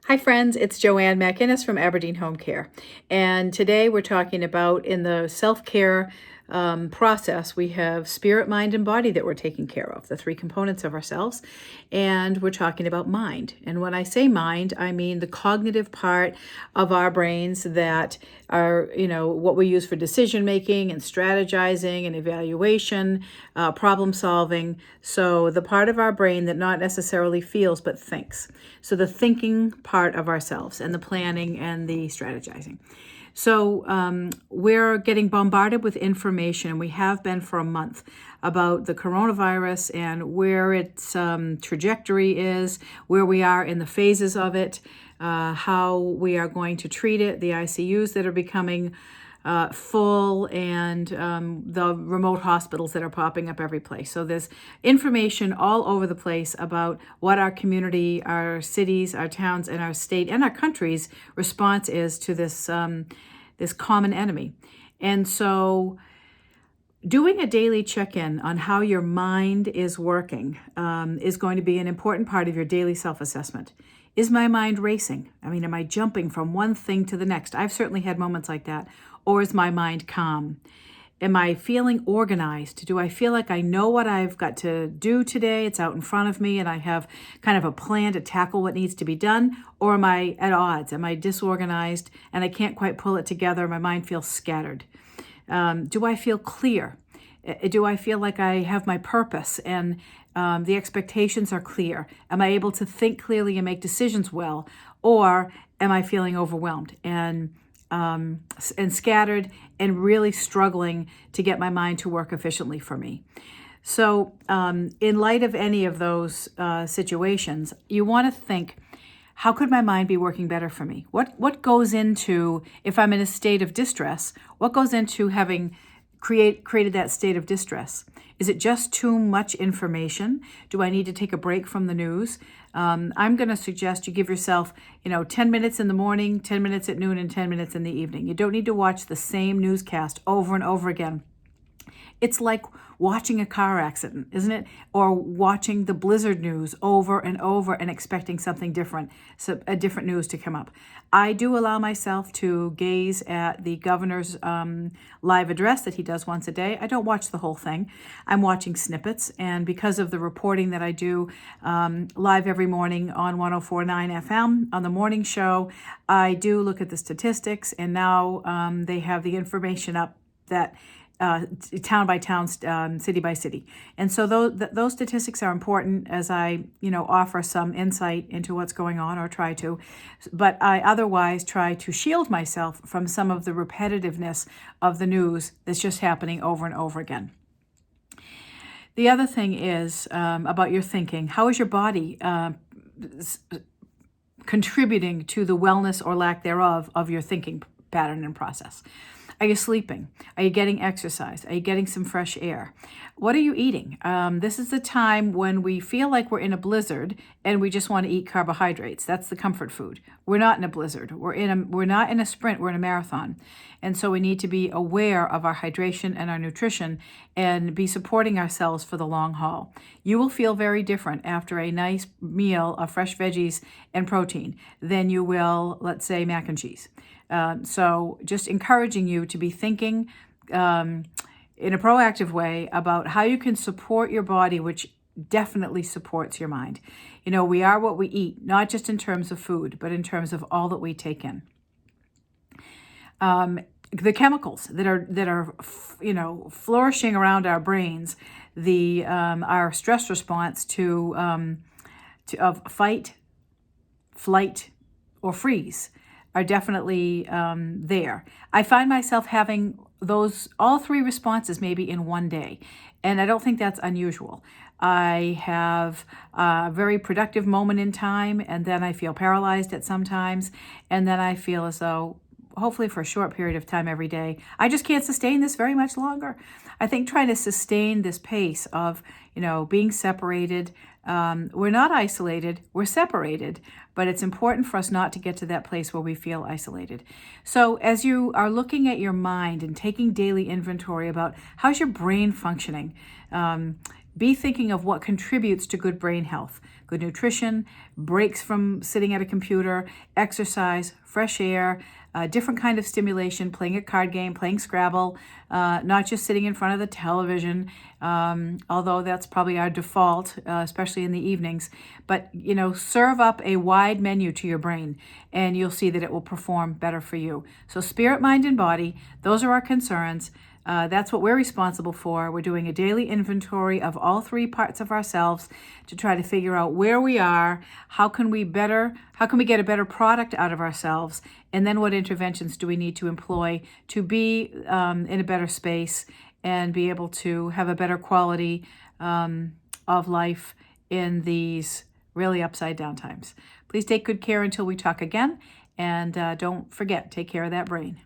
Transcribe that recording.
Hi friends, it's Joanne MacInnis from Aberdeen Home Care. And today we're talking about in the self-care process, we have spirit, mind, and body that we're taking care of, the three components of ourselves. And we're talking about mind. And when I say mind, I mean the cognitive part of our brains that are, what we use for decision making and strategizing and evaluation, problem solving. So the part of our brain that not necessarily feels but thinks. So the thinking part of ourselves and the planning and the strategizing. So we're getting bombarded with information, and we have been for a month, about the coronavirus and where its trajectory is, where we are in the phases of it, how we are going to treat it, the ICUs that are becoming full, and the remote hospitals that are popping up every place. So there's information all over the place about what our community, our cities, our towns, and our state and our country's response is to this this common enemy. And so doing a daily check-in on how your mind is working is going to be an important part of your daily self-assessment. Is my mind racing? I mean, am I jumping from one thing to the next? I've certainly had moments like that. Or is my mind calm? Am I feeling organized? Do I feel like I know what I've got to do today? It's out in front of me and I have kind of a plan to tackle what needs to be done? Or am I at odds? Am I disorganized and I can't quite pull it together? My mind feels scattered. Do I feel clear? Do I feel like I have my purpose and the expectations are clear? Am I able to think clearly and make decisions well? Or am I feeling overwhelmed and scattered and really struggling to get my mind to work efficiently for me? So in light of any of those situations, you want to think, how could my mind be working better for me? What goes into, if I'm in a state of distress, what goes into having created that state of distress? Is it just too much information? Do I need to take a break from the news? I'm going to suggest you give yourself, 10 minutes in the morning, 10 minutes at noon, and 10 minutes in the evening. You don't need to watch the same newscast over and over again. It's like watching a car accident, isn't it? Or watching the blizzard news over and over and expecting something different, so a different news to come up. I do allow myself to gaze at the governor's live address that he does once a day. I don't watch the whole thing. I'm watching snippets. And because of the reporting that I do live every morning on 104.9 FM on the morning show, I do look at the statistics. And now they have the information up that town by town, city by city. And so those statistics are important as I, offer some insight into what's going on, or try to. But I otherwise try to shield myself from some of the repetitiveness of the news that's just happening over and over again. The other thing is about your thinking. How is your body contributing to the wellness or lack thereof of your thinking pattern and process? Are you sleeping? Are you getting exercise? Are you getting some fresh air? What are you eating? This is the time when we feel like we're in a blizzard and we just want to eat carbohydrates. That's the comfort food. We're not in a blizzard. We're not in a sprint. We're in a marathon. And so we need to be aware of our hydration and our nutrition and be supporting ourselves for the long haul. You will feel very different after a nice meal of fresh veggies and protein than you will, let's say, mac and cheese. So just encouraging you to be thinking in a proactive way about how you can support your body, which definitely supports your mind. We are what we eat, not just in terms of food, but in terms of all that we take in. The chemicals that are flourishing around our brains, our stress response to fight, flight, or freeze are definitely there. I find myself having all three responses maybe in one day, and I don't think that's unusual. I have a very productive moment in time, and then I feel paralyzed at some times, and then I feel as though, hopefully for a short period of time every day, I just can't sustain this very much longer. I think trying to sustain this pace of, being separated, we're not isolated, we're separated, but it's important for us not to get to that place where we feel isolated. So as you are looking at your mind and taking daily inventory about how's your brain functioning, be thinking of what contributes to good brain health. good nutrition, breaks from sitting at a computer, exercise, fresh air, different kind of stimulation, playing a card game, playing Scrabble, not just sitting in front of the television, although that's probably our default, especially in the evenings. But, serve up a wide menu to your brain, and you'll see that it will perform better for you. So spirit, mind, and body, those are our concerns. That's what we're responsible for. We're doing a daily inventory of all three parts of ourselves to try to figure out where we are, how can we get a better product out of ourselves, and then what interventions do we need to employ to be in a better space and be able to have a better quality of life in these really upside down times. Please take good care until we talk again, and don't forget, take care of that brain.